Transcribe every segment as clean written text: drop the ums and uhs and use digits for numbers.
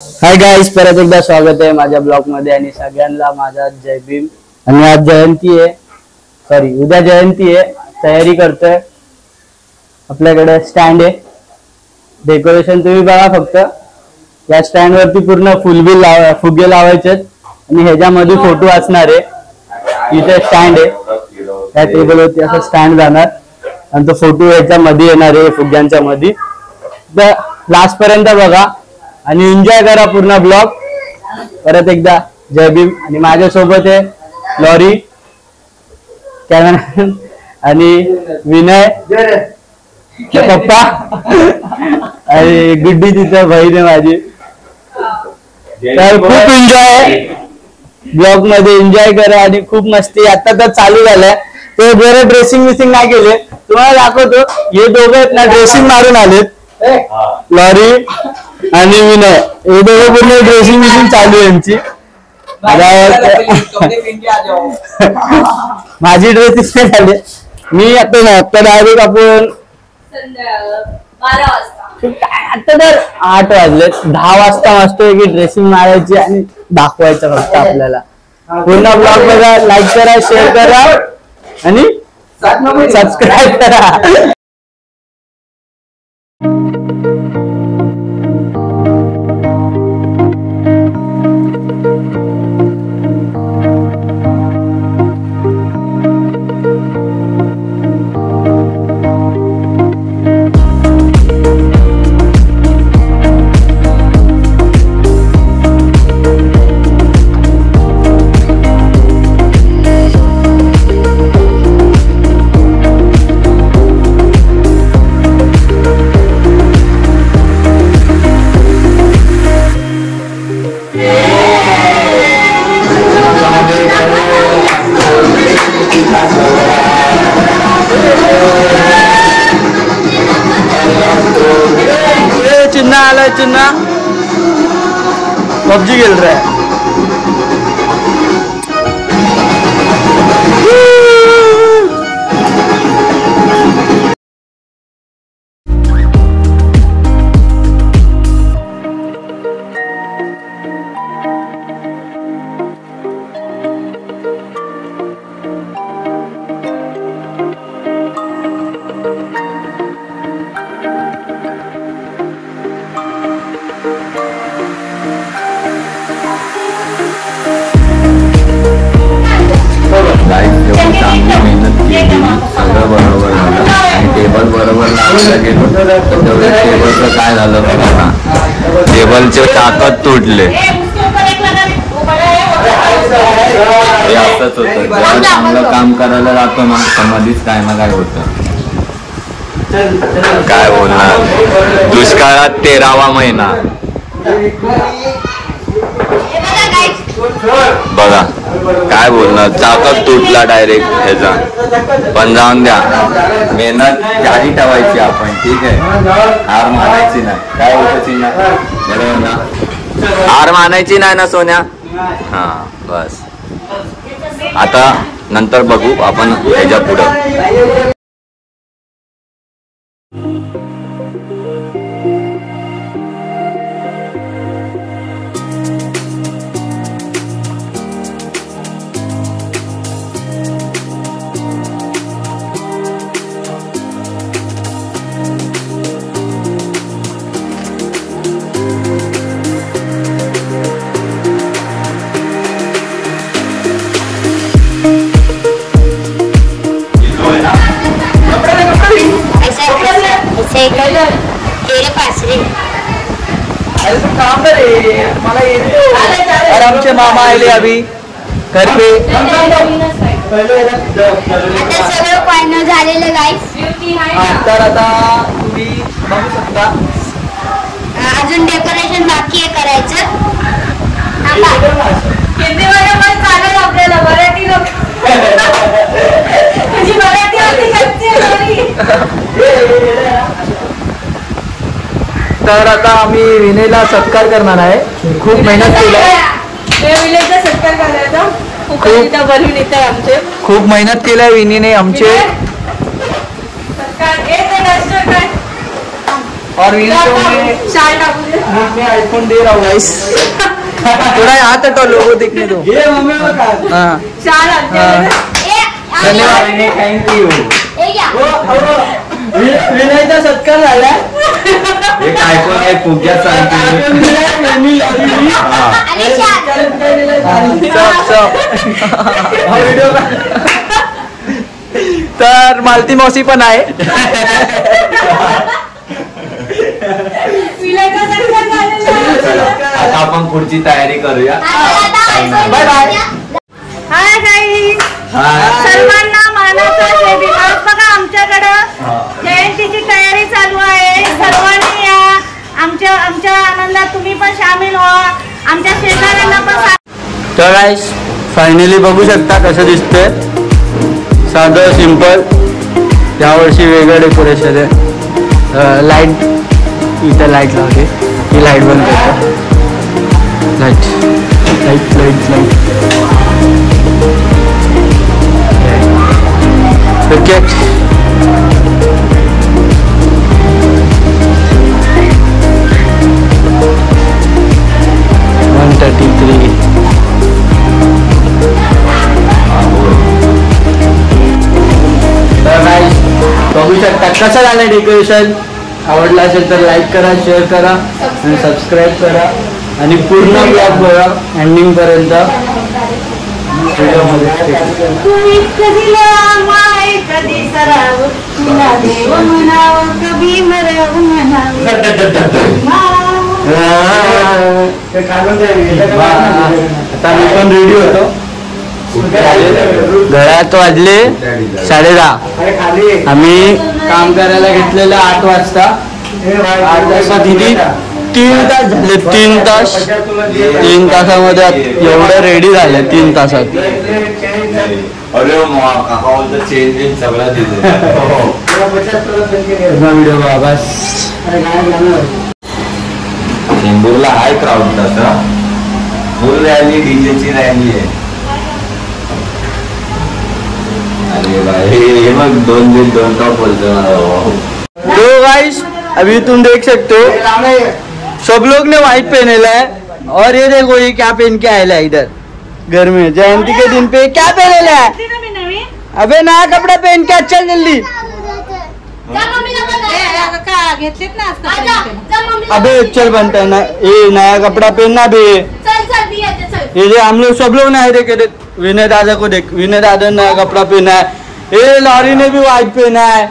Hi guys, परत एकदा स्वागत आहे माझ्या ब्लॉग मध्ये आणि सगळ्यांना माझा जय भीम। आणि आज जयंती आहे, उद्या जयंती आहे, तयारी करतोय। आपल्याकडे स्टँड आहे, डेकोरेशन तुम्ही बघा फक्त। या स्टँड वरती पूर्ण फुगे लावायचे आणि ह्याच्यामध्ये फोटो असणार आहे। इथे स्टँड आहे, त्या टेबल वरती असं स्टँड जाणार आणि तो फोटो ह्याच्यामध्ये येणार आहे फुग्यांच्या मध्ये। तर लास्ट पर्यंत बघा आणि एन्जॉय करा पूर्ण ब्लॉग। परत एकदा जय भीम। आणि माझ्या सोबत आहे लॉरी कॅमेरामॅन आणि विनय पप्पा आणि गुड्डी तिथं बहीण आहे माझी। तर खूप एन्जॉय ब्लॉग मध्ये, एन्जॉय करा आणि खूप मस्ती। आता तर चालू झालंय, ते बरं ड्रेसिंग विसिंग नाही केले, तुम्हाला दाखवतो। हे दोघं आहेत ना ड्रेसिंग मारून आलेत, लॉरी आणि विनय, हे दोघं पूर्ण ड्रेसिंग विसिंग चालू आहे यांची। माझी ड्रेसिंग झाली, मी आता डायरेक्ट आपण आता तर 8 वाजले, 10 वाजता वाजतोय की ड्रेसिंग मारायची आणि दाखवायचं फक्त आपल्याला। पूर्ण ब्लॉग बघा, लाईक करा, शेअर करा आणि सबस्क्राईब करा। चिन्ना आलाय, चिन्ना पबजी खेल रहा है। सगळं बरोबर झालं आणि टेबल बरोबर लावलं गेलो, टेबलचं काय झालं बघा ना, टेबलचे ताकद तुटले। हे असंच होतं, जेव्हा चांगलं काम करायला जातो ना तर मधीच काय ना काय होतं। काय बोलणार, दुष्काळात 13वा महिना बघा, काय बोलणार, ताकद तुटला डायरेक्ट ह्याचा। पण जाऊन द्या, मेहनत जारी ठेवायची आपण, ठीक आहे, हार मानायची नाही। काय होतं ना, बरोबर ना, हार मानायची नाही ना सोन्या। हा बस, आता नंतर बघू आपण ह्याच्या पुढं। और आमचे मामा आले अभी घर पे। सगळं फायनल झालेलं गाईस। तर आता तुम्ही बघू शकता, अजून डेकोरेशन बाकी आहे करायचं। आपल्याला मराठी लोक तर आता आम्ही विनयला सत्कार करणार आहे। खूप मेहनत केलाय, सत्कार करायचा, खूप मेहनत केलाय विनीने आमचे। और विनय को मैं शाल टाकू दे. आईफोन दे रहा हूँ गाइस. थोड़ा हाथ हटो, लोगो दिखने दो. हाँ शाल आणते. धन्यवाद. Thank you. विनयचा सत्कार झाला. एक आयफोन आहे फुग्या सांगते. तर मालती मावशी पण आहे. आता आपण पुढची तयारी करूया. Bye bye. हाय गाईस, सर्वांना मानाचा जय भीम. आज बघा आमच्याकडं जयंतीची तयारी चालू आहे. सर्वांनी या, आमच्या आनंदात तुम्ही पण सामील व्हा. आमच्या शेजाऱ्यांना पण तर गाईस फायनली बघू शकता कसं दिसतंय. साधं सिंपल. यावर्षी वेगळं डेकोरेशन आहे. लाईट इथं लाईट लावते. ही लाईट बंद करतो. Light light light light okay. 133. तर गाईस बघू शकता कसं झालं डेकोरेशन. आवडलं असेल तर लाईक करा, शेअर करा आणि सबस्क्राईब करा आणि पूर्ण ब्लॉग बघा एंडिंग पर्यंत. तुम्ही कधी माय कधी सराव, तुला देव म्हणावं कधी मराव म्हणावं. आता मी पण रेडी होतो. घरात वाजले 10:30. आम्ही काम करायला घेतलेलं 8 वाजता. 8 वाजता दिली 3 तास झाले. 3 तास. 3 तासामध्ये एवढं रेडी झालं 3 तासात. अरे काका चेंज सगळं दिलं. व्हिडिओ बाबा. चेंबूरला हाय क्राऊड तसा. फुल रॅली डीजेची रॅली आहे. अरे भाई ये मग 2 टॉप बोलतो. तो गाइस अभी तुम देख सकते हो सब लोग ने व्हाइट पहने है. और ये देखो ये क्या पहन के आया है इधर घर में जयंती के दिन पे. क्या पहने है? अबे नया कपड़ा पहन के चल जल्दी. घेतलेत ना आज. अबे चल बनता है ना. ये नया कपड़ा पहनना भी. ये जो हम लोग सब लोग नए देखे. विनय दादा को देख. विनय दादा ने नया कपड़ा पहना है. ये लॉरी ने भी व्हाइट पहना है.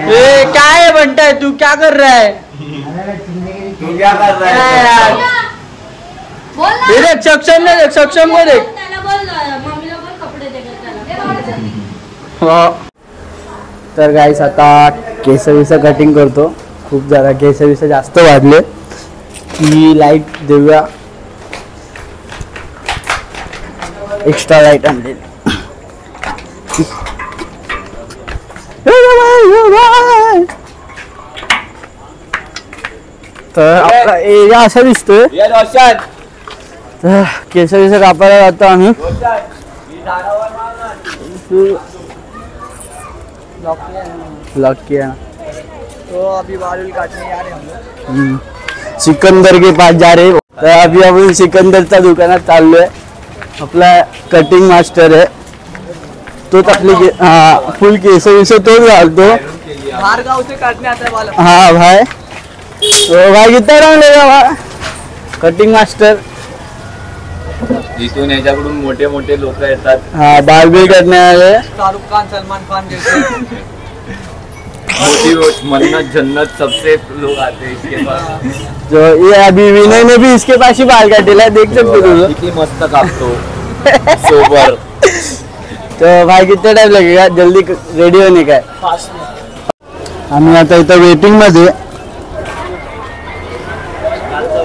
ये क्या है बनता है तू क्या कर रहा है? तू क्या कर रहा है यार ये देख सक्षम ने देख. सक्षम को देख. तर गाईस आता केस कटिंग करतो. खूप जरा केस जास्त वाढले. ही लाईट देऊया. एक्स्ट्रा लाईट आणलेली. तर आपला एरिया असा दिसतोय. तर केस कापायला जातो आम्ही. लॉक किया. तो अभी बाल काटने जा रहे हम लोग. सिकंदर के पास जा रहे. तर अभी आपण सिकंदरच्या दुकानात चाललोय. आपला कटिंग मास्टर आहे तोच आपली फुल केस तोच घालतो. बाहर गाव से काटने आता है बाल. हाँ भाई. तो भाई कितना रंग लेगा भाई? Cutting master. इथून याच्याकडून मोठे मोठे लोक येतात. हाँ बाल भी करने वाले. शाहरुख खान, सलमान खान जैसे. मोटी मन्नत जन्नत सबसे लोग आते हैं इसके पास. जो ये अभी विनय ने भी इसके पास ही बाल काटेला. देख सकते तुझं. किती मस्त कापतो सोबर. तो भाई कितना टाइम लगेगा जल्दी रेडी होने का? आम्ही आता इथं वेटिंग मध्ये.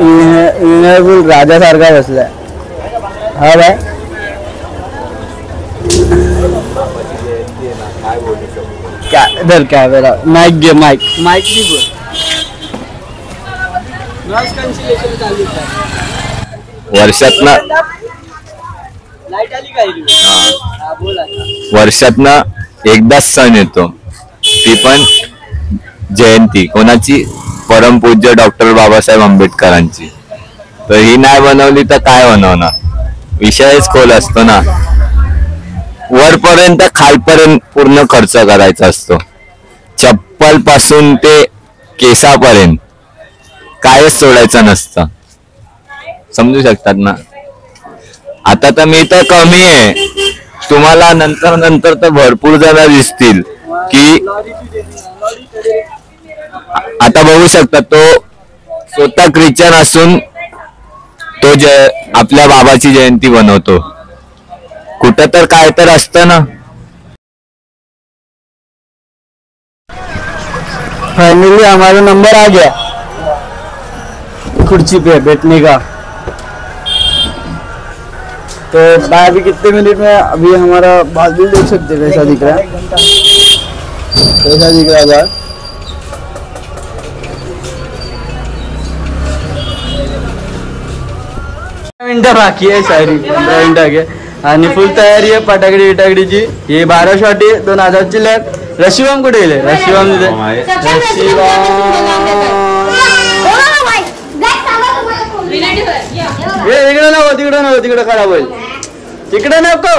विनय फुल राजा सारखा बसलाय. हा भाई क्या इधर कॅमेरा माइक घे. माइक माइक भी बोल. नॉइस कॅन्सलेशन चालू आहे. वर्षातनं लाईट आली का? हा बोला. वर्षातनं एकदाच सण येतो. ती पण जयंती कोणाची, परमपूज्य डॉक्टर बाबासाहेब आंबेडकरांची. तर ही नाही बनवली तर काय बनवणार, विषयच खोल असतो ना. वरपर्यंत खालपर्यंत पूर्ण खर्च करायचा असतो, चप्पल पासून ते केसापर्यंत कायच सोडायचं नसतं. समजू शकतात ना. आता तर मी तर कमी आहे, तुम्हाला नंतर नंतर तर भरपूर जण दिसतील की आता बघू शकता. तो स्वतः ख्रिश्चन असून तो आपल्या बाबाची जयंती बनवतो. कुठं तर काय तर असतं ना. फाइनली हमारा नंबर आ गया कुर्सी पे बैठने का. तो भाई अभी कितने मिनट में, अभी हमारा बादल देख सकते हैं कैसा दिख रहा है, कैसा दिख रहा है बात. मिनटं बाकी आहे शायरी, 15 मिनटं आहे आणि फुल तयारी आहे फटाकडी विटाकडीची. हे 12 शॉट आहे, 2000ची लॅब. रशिवम कुठे गेले, रशिवम इकडे नको, तिकडे नको, तिकडे खराब होईल, तिकडे नको.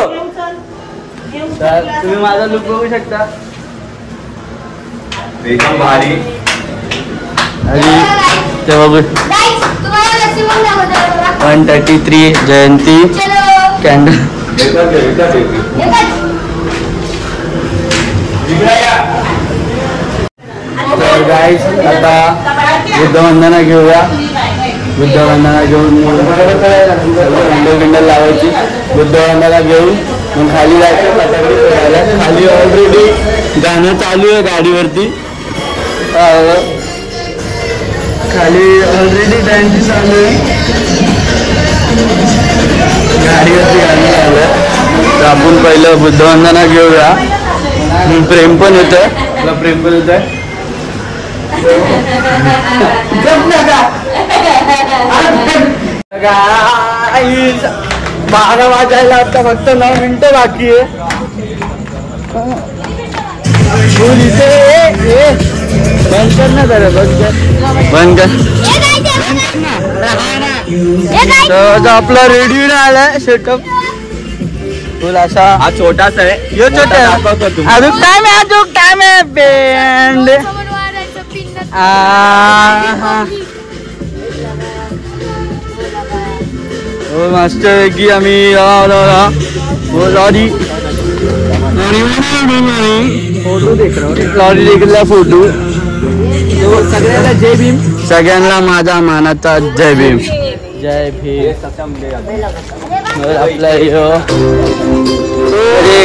तर तुम्ही माझा लुक बघू शकता एकदम भारी. आणि ते बघू 133 जयंती कॅन्डल. तर गाईस आता बुद्धवंदना घेऊया. बुद्धवंदना घेऊन किंडल लावायची. बुद्धवंदना घेऊन मग खाली जायचं फटाकडे फोडायला. खाली ऑलरेडी गाणं चालू आहे गाडीवरती, खाली ऑलरेडी डान्स चालू आहे गाडीवरती, गाणं चालू. तर आपण पहिलं बुद्धवंदना घेऊया. प्रेम पण होतं, तुला प्रेम पण होत आहे. 12 वाजायला आता फक्त 9 मिनिटं बाकी आहे. बंद कर ना जरा, बंद कर. तर आपला रेडी आलाय सेटअप फुल असा. हा छोटासा आहे, यो छोटा अजून टाइम आहे, अजून टाइम आहे. बँड मस्त की आम्ही फोटो देख लॉरी देखील फोटो. सगळ्यांना जय भीम, सगळ्यांना माझा मानाचा जय भीम. जय भीम. आपला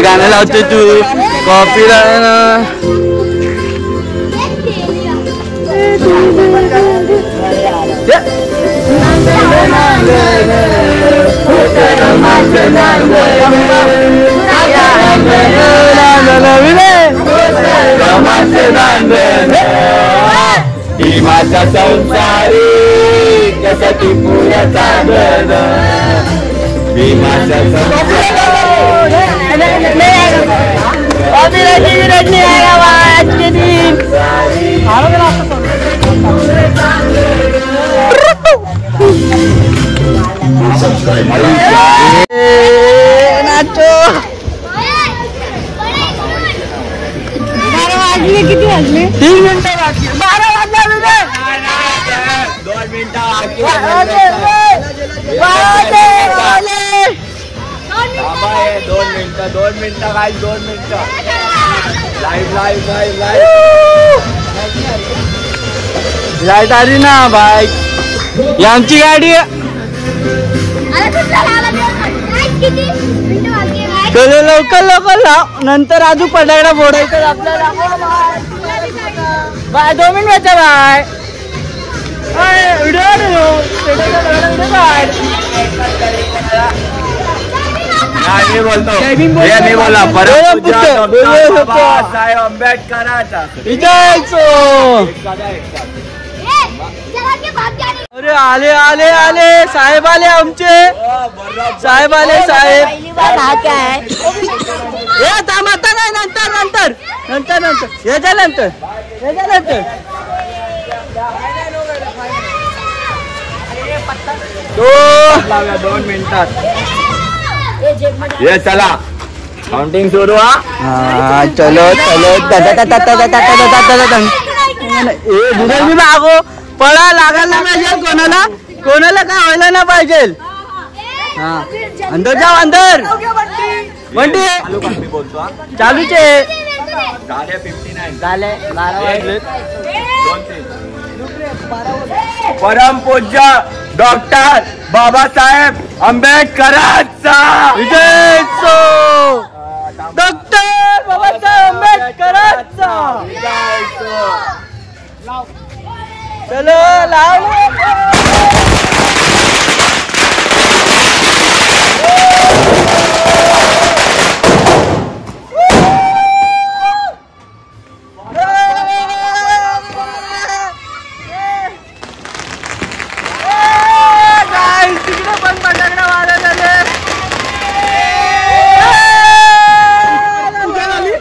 गाणं लावतो तू, कॉपी माझा संसारी त्यासाठी पुऱ्या चांगलं भीमाच्या नाचो. किती वाजले? 3 मिनिटं बाकी. 12 वाजले. 2 मिनिटं बाकी. 2 मिनिटं काय 2 मिनिटं. लाईव्ह लाईट आली ना बाईक. आमची गाडी लवकर लाव, नंतर अजून फटाकडा फोडायचं आपल्याला. Bye 2 minute bye. मी बोलतो, मी बोला साहेब आंबेडकरांचा. अरे आले आले आले साहेब आले आमचे. साहेब आले साहेब. थांब आता काय, नंतर नंतर नंतर याच्यानंतर तो 2 मिनिटात ये चला काउंटिंग सुरू हा. चलो मी मागो पळा लागायला पाहिजे कोणाला काय व्हायला ना पाहिजे. हा अंदर जाओ अंदर बंटी बोलतो हा. चालूच आहे. झाले 59 झाले 12 वाजले. परमपूज्य डॉक्टर बाबासाहेब आंबेडकरांचा विजय असो. डॉक्टर बाबासाहेब आंबेडकरांचा चलो लाव.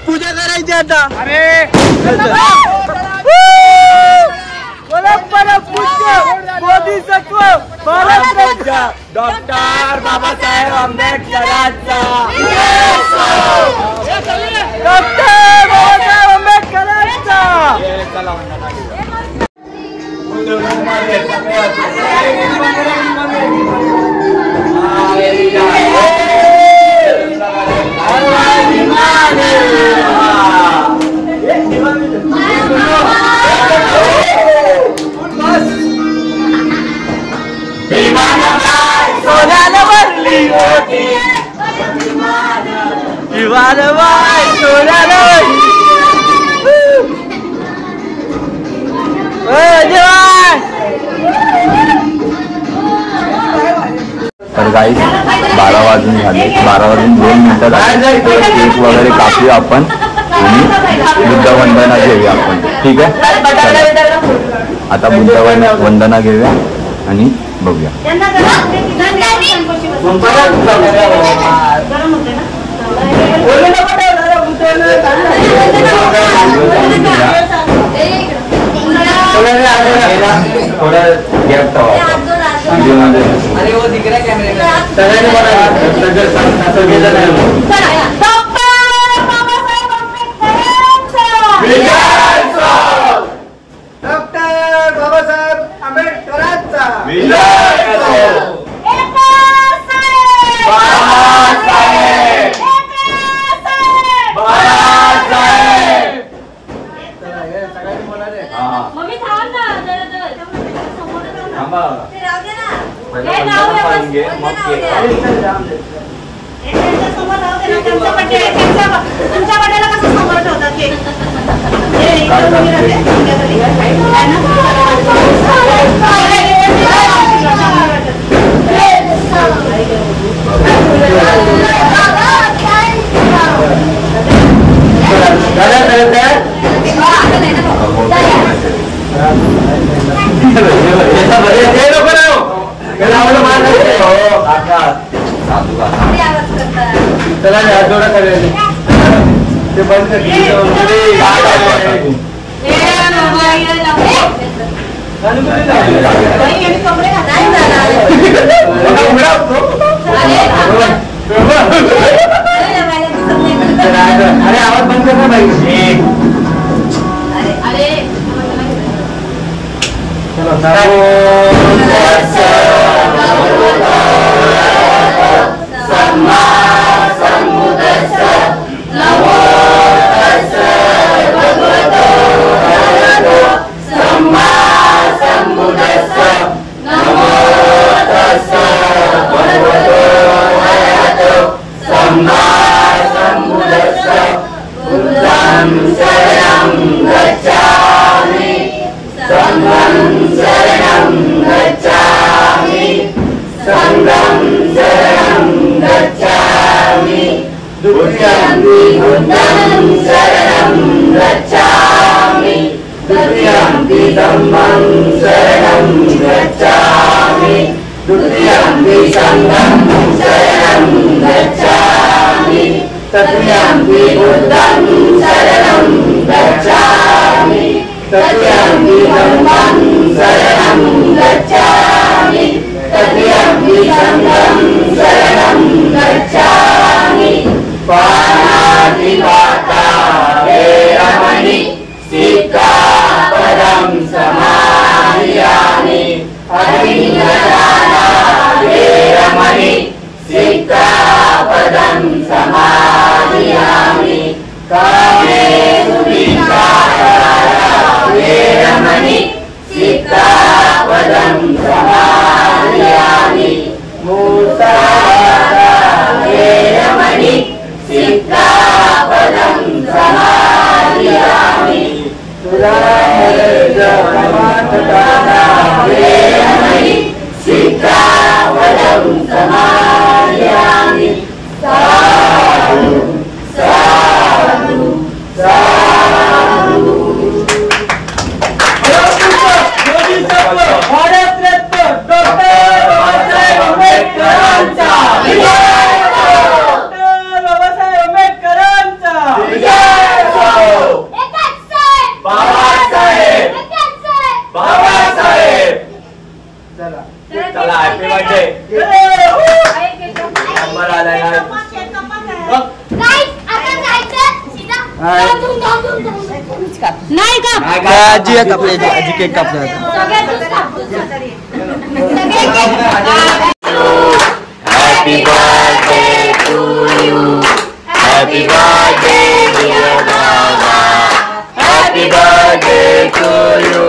पूजा करायची आता. अरे बोधिसत्व डॉक्टर बाबासाहेब आंबेडकरांचा डॉक्टर बाबासाहेब आंबेडकरांचा. सोन्याला भरली होती विमानबाई सोन्याला तर गाईस 12 वाजून झाले. 12 वाजून 2 मिनिटं झाले. केक वगैरे कापूया आपण आणि बुद्धवंदना घेऊया आपण. ठीक आहे आता बुद्धवंदना घेऊया आणि बघूया. थोडा गॅप ठेवा. अरे वो दिख रहा है कैमरे में. डॉक्टर बाबासाहेब आंबेडकरांचा मम्मी थांब ना थांबा. तुमच्या बड्डेला कसं समोर ठेवतात केक. ते बंद कर. अरे आवाज बंद कर ना भाई. तत्याम्पि बुद्धं शरणं गच्छामि तत्याम्पि धम्मं शरणं गच्छामि तत्याम्पि संघं शरणं गच्छामि पाणातिपाता वेरमणि सिक्खापदं समादियामि अतिदाना वेरमणि सिक्खापदं समादियामि कामेषु विचाराया वेरमणि सिक्खापदं समादियामि मूसावादा वेरमणि सिक्खापदं समादियामि सुरामरजपमानदाना वेरमणि सिक्खापदं समादियामि साधु साधु साधु भारतरत्न डॉक्टर बाबासाहेब आंबेडकरांचा बाबासाहेब आंबेडकरांचा बाबासाहेब बाबासाहेब चला हॅपी बर्थडे नंबर आलाय नाही का आजी कापले आजी केक कापला Happy birthday to you. Happy birthday dear Baba. Happy birthday to you.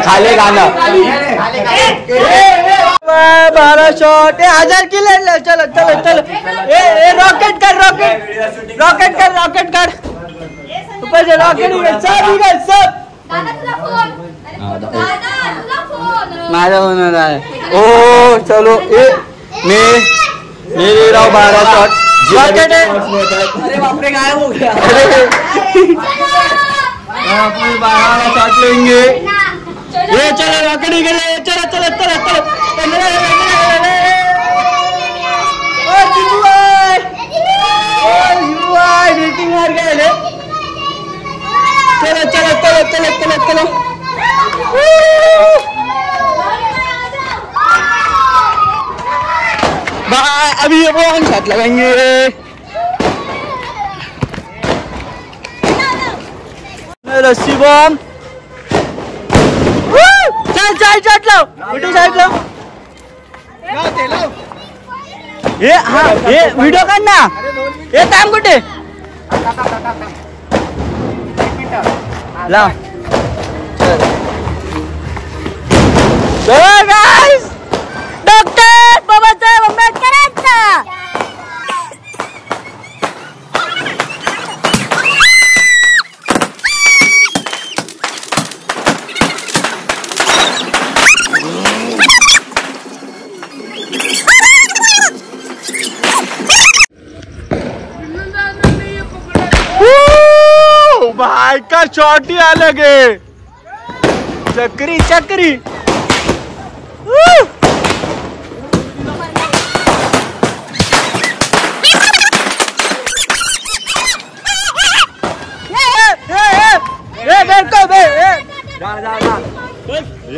खाली गाणं 12 शॉट 1000 किलो चलो चलो चलो रॉकेट कर रॉकेट कर ऊपर से रॉकेट सब सब माझा होणार आहे ओ चलो मेरे राव 12 शॉट रॉकेट है अरे बाप रे गायब हो गया अपन 12 शॉट लेंगे ये चलो रॉकेट निकले चलो चलो चलो चलो रेटिंग हार गए चलो चलो चलो चलो चलो चलो अभी ये वन शॉट लगाएंगे रस्सी बम चल साइड शॉट लाव बिटू साइड लाव ये हा ये व्हिडिओ काढ ना हे टाइम कुठे लाव चल गाइस डॉक्टर बाबासाहेब आंबेडकरांचा भाई का शॉट ही अलग है चक्री चक्री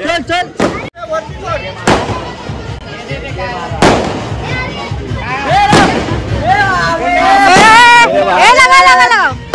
चल चल लगा लगा लगा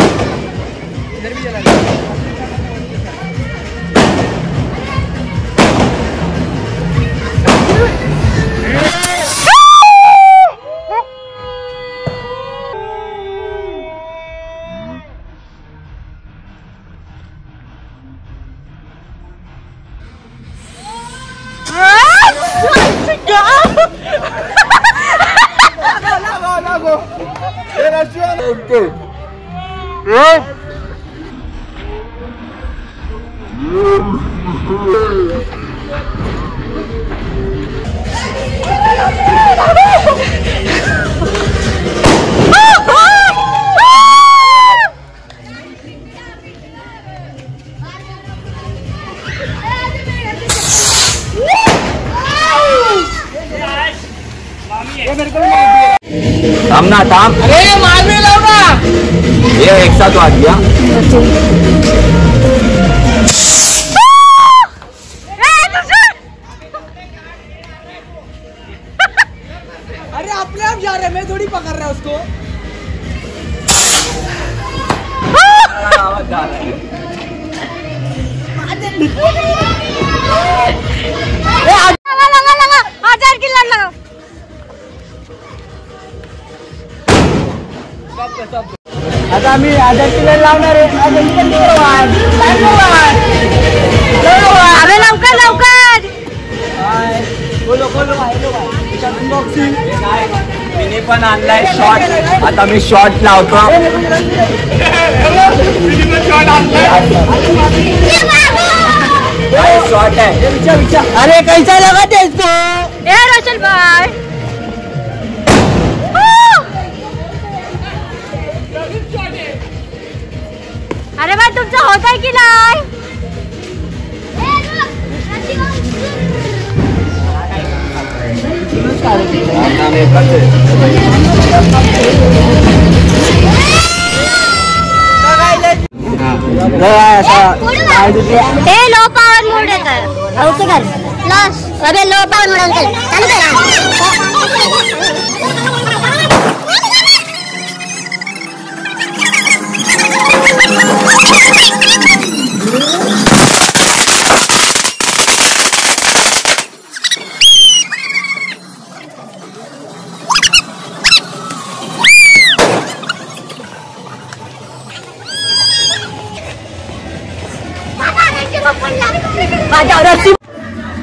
थांब ना थांब. अरे मामी लाव ना. ये एक साथ वाट गया. अरे अपने आप जा रहे, मैं थोड़ी पकड़ रहा उसको. हजार किलो लगा. आता आम्ही 1000 किलो लावणार आहे. अरे लवकर लवकर. बोलो अनबॉक्सिंग. मी पण आणलाय शॉर्ट. आता मी शॉर्ट लावतो. शॉर्ट आहे. विचार. अरे कैसा लगा टेस्ट तो. ए रोशन भाई. अरे भाई तुमचं होत आहे की नाही. लो पावर मोड कर. लॉस. अबे लो पावर मोड अंकल चालू कर.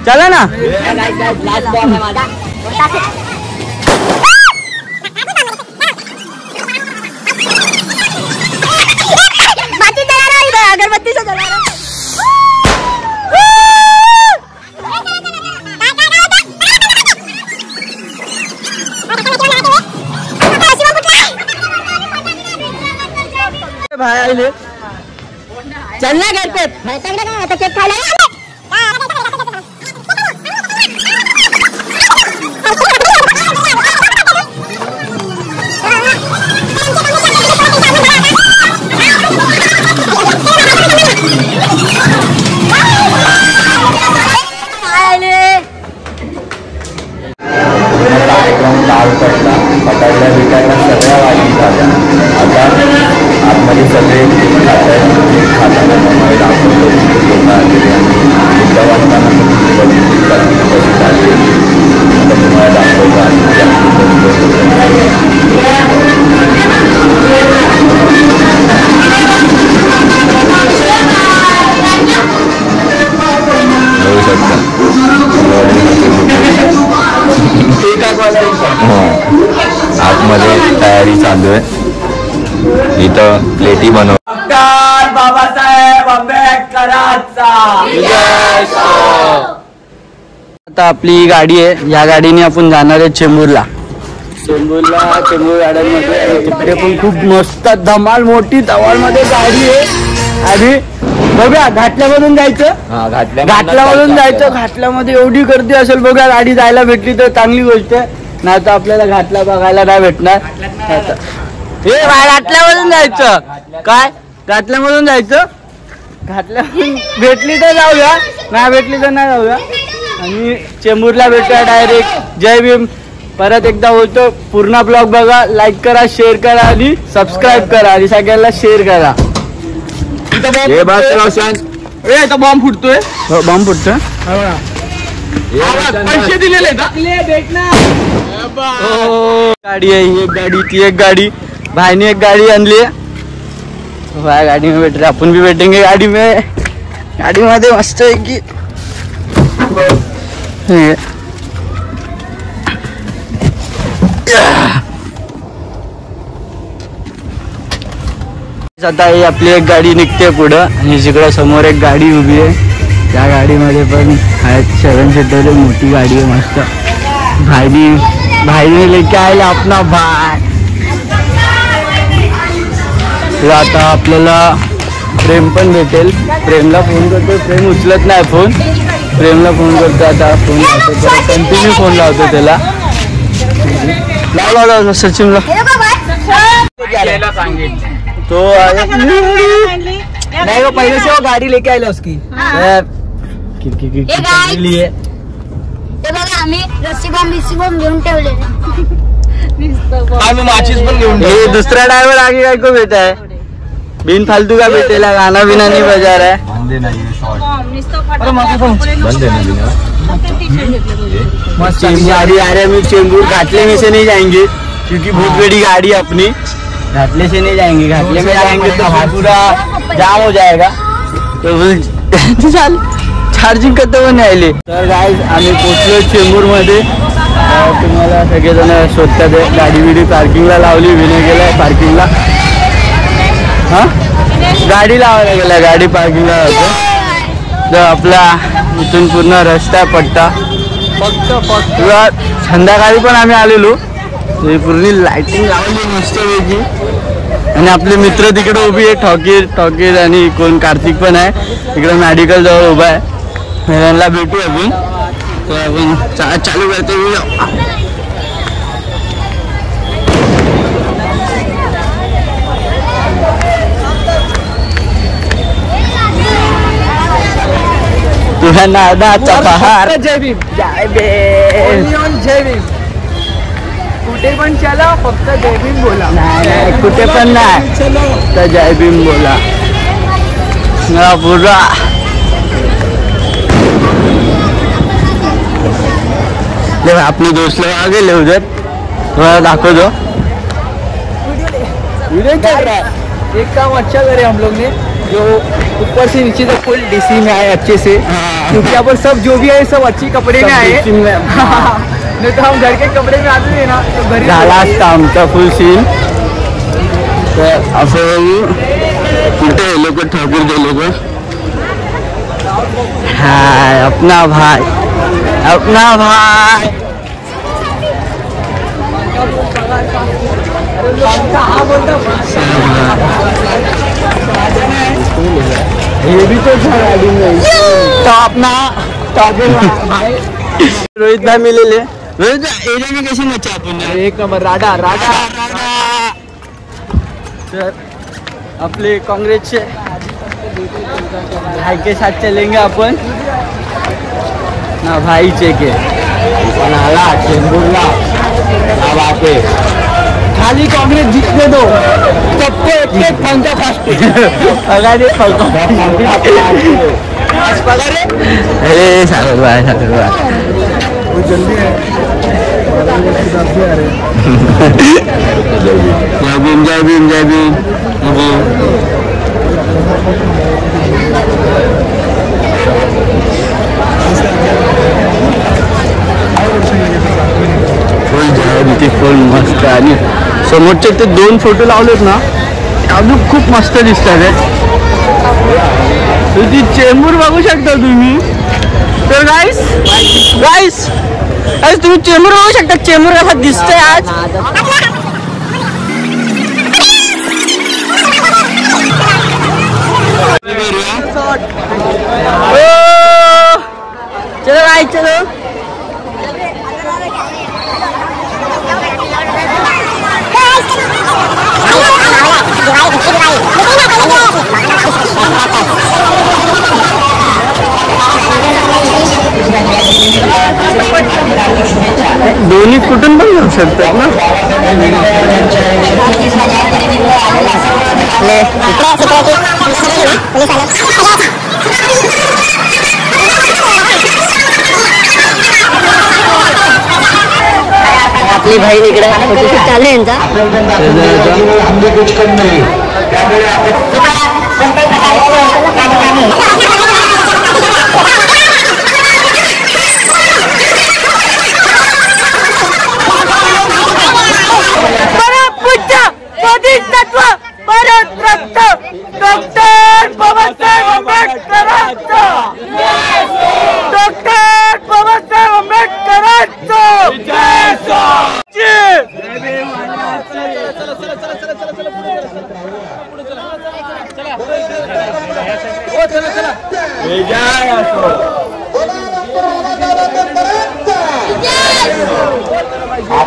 चला ना. अगरबत्ती से जला रहा. भाई आइले. चलना घर पे. आता केक खायला. फटाकड्या बिटाकड्या सगळ्या वाजून झाल्या. आता आतमध्ये सगळे खाताना मम्मी दाखवतो लोक आलेले आणि एकदा वाटताना कशी झाली आता तुम्हाला आतमध्ये तयारी चालू आहे. इथं प्लेटी बनव. बाबासाहेब आंबेडकरांचा. आता आपली गाडी आहे. या गाडीने आपण जाणार आहे चेंबूरला. चेंबूर गार्डनमध्ये तिकडे पण खूप मस्त धमाल मोठी धमाल मध्ये गाडी आहे. आणि बघा घाटल्यामधून जायचं. घाटल्यामधून जायचं. घाटल्यामध्ये एवढी गर्दी असेल बघा. गाडी जायला भेटली तर चांगली गोष्ट आहे. नाही तर आपल्याला घाटला बघायला नाही भेटणार. हे घाटल्यामधून जायचं. काय घाटल्यामधून जायचं. घाटल्यामधून भेटली तर जाऊया, नाही भेटली तर नाही जाऊया. आणि चेंबूरला भेटूया डायरेक्ट. जय भीम. परत एकदा बोलतो, पूर्ण ब्लॉग बघा, लाईक करा, शेअर करा आणि सबस्क्राईब करा आणि सगळ्यांना शेअर करा. बॉम्ब फुटतोय. बॉम्ब फुटतोय. पैसे दिलेले गाडी आहे. ही एक गाडी, ती एक गाडी. भाईने एक गाडी आणली आहे. गाडी में बैठ रहे, अपन भी बैठेंगे गाड़ी में. गाड़ी मध्ये मस्त आहे की. आता ही आपली एक गाडी निघते पुढं आणि जिकडे समोर एक गाडी उभी आहे. त्या गाडीमध्ये पण आहेत 7 सीटर मोठी गाडी आहे मस्त. भाईने लेके आयला अपना भाई. आता आपल्याला प्रेम पण भेटेल. प्रेमला फोन करतो, प्रेम उचलत नाही फोन. प्रेमला फोन करतो आता. फोन लावतो, कंटिन्यू फोन लावतो त्याला. लाव सचिनला तो नहीं वो पहले से वो गाड़ी लेके आएला उसकी लिए आम्ही रस्सी बॉम्ब घेऊन ठेवले आम्ही माचीस पण घेऊन ये दूसरा ड्राइवर आगे काय को बेटा है बिन फालतू का बेटेला गाना बिना नहीं बजा रहा है गाड़ी आ रहे हैं चेंबूर घाटले में से नहीं जाएंगे क्योंकि बहुत बड़ी गाड़ी है अपनी घाटले से नहीं जाएंगे घाटले में जाएंगे तो पूरा जाम हो जाएगा तो चार्जिंग खतम होणे आले तर गाइस आम्ही पोहोचलो चेंबूर मध्ये तुम्हाला सगळेजण शोधतात गाडी बिडी पार्किंगला लावली विनय गेलाय पार्किंगला हा गाडी लावायला गेला गाडी पार्किंगला होतो जो आपला इथून पूर्ण रस्ता पट्टा फक्त संध्याकाळी पण आम्ही आलेलो पूर्ण लाइटिंग लावली मस्त पैकी आणि आपले मित्र तिकडे उभी आहे ठॉकीर आणि कोण कार्तिक पण आहे तिकडे मेडिकल जवळ उभा आहे त्यांना भेटू आपण तो आपण चालू करते तुझ्या नादाचा पहार जय भीम कुठे पण चला फक्त जय भीम बोला नाही कुठे पण नाही तर जय भीम बोला पूरा अपने दोस्त लोग आ गए उधर थोड़ा दाखो दो वीडियो चल रहा है। एक काम अच्छा करे हम लोग ने जो ऊपर से नीचे तक फुल डीसी में आए अच्छे से क्योंकि यहाँ पर सब जो भी है सब अच्छी कपड़े में आए नहीं तो हम घर के कपड़े में आते थे ना तो घर झाला असता आमचा फुल सीन तर असं कुठे लोक ठाकूर जे लोक हाय अपना भाई ये भी तो गाड़ी में तो अपना रोहित भाई मिलेले रोहित एरिया में कैसे नचा आपण एक नंबर राडा तर अपने कांग्रेस से भाई के साथ चलेंगे अपन ना भाई चेके आला चेंबूरला आवाके खाली कांग्रेस जीतने दो सबको एक पंजा फास्ट अरे सागर भाई जल्दी है जय भीम फुल मस्त आणि समोरचे ते 2 फोटो लावलेत ना अजून खूप मस्त दिसतात ती चेंबूर बघू शकता तुम्ही तर गाइस तुम्ही चेंबूर बघू शकता चेंबूर कसा दिसतोय आज चलो गाइस चलो दोन्ही कुठून पण जाऊ शकतात ना आपली बहीण इकडे फोटोशूट चालू आहे यांचा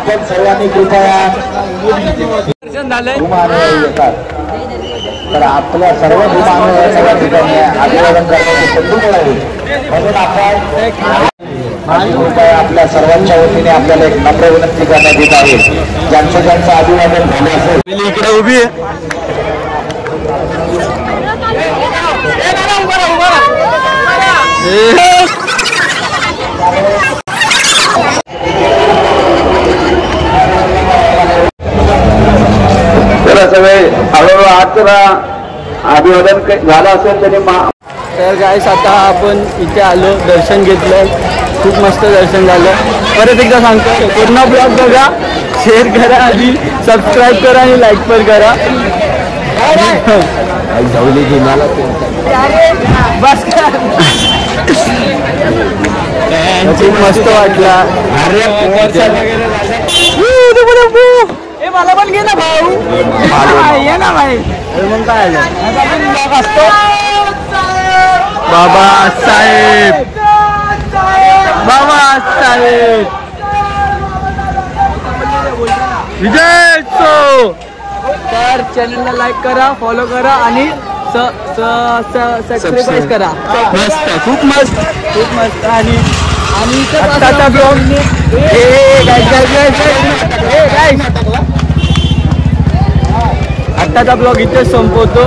आपण सर्वांनी कृपया दर्शन झालंय येतात तर आपल्या सर्व विमानं सगळ्या ठिकाणी अभिवादन करण्याची संधी मिळावी म्हणून आपण कृपया आपल्या सर्वांच्या वतीने आपल्याला एक नम्र विनंती करण्यात येत आहे ज्यांचं अभिवादन झालं असेल इकडे उभी आहे सगळे हळूहळू आज जरा अभिवादन झालं असेल तरी तर गाईस आता आपण इथे आलो दर्शन घेतलं खूप मस्त दर्शन झालं परत एकदा सांगतो पूर्ण ब्लॉग बघा शेअर करा आणि सबस्क्राईब करा आणि लाईक पण करा बस खूप मस्त वाटला मला पण घे ना भाऊ ये ना भाई मग काय असतो बाबा साहेब विजय सो तर चॅनलला लाईक करा फॉलो करा आणि सबस्क्राईब करा मस्त खूप मस्त आणि आत्ताचा ब्लॉग आत्ताचा ब्लॉग इथे संपवतो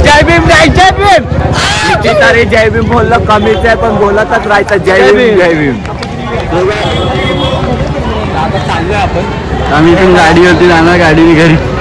जय भीम जय भीम बोललं कमीच आहे पण बोलतच राहायचं जय भीम आम्ही पण गाडी होती जाणार गाडीने घरी